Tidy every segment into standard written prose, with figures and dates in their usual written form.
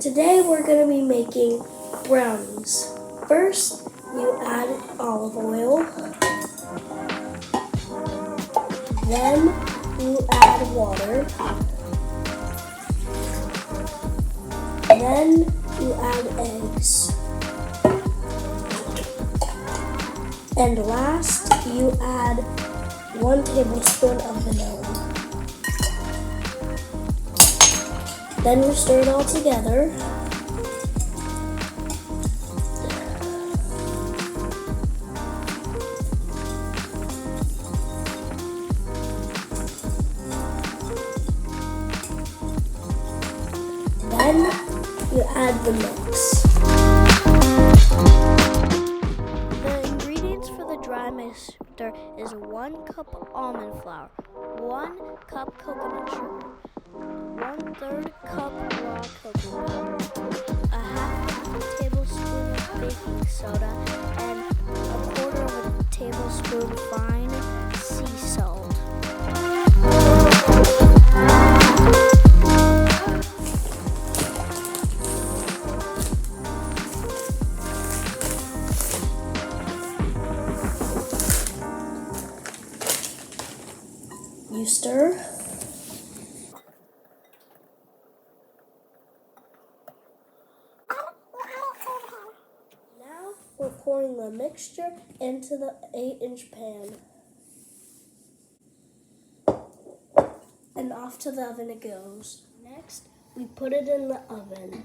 Today we're going to be making brownies. First, you add olive oil. Then you add water. Then you add eggs. And last, you add 1 tablespoon of vanilla. Then you stir it all together. Then you add the mix. The ingredients for the dry mixture is 1 cup almond flour, 1 cup coconut sugar, 1/3 cup raw cocoa powder, a half tablespoon of baking soda, and 1/4 tablespoon fine sea salt. You stir. Now we're pouring the mixture into the 8-inch pan. And off to the oven it goes. Next, we put it in the oven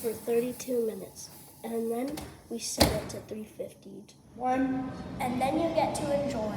for 32 minutes. And then we set it to 350. And then you get to enjoy.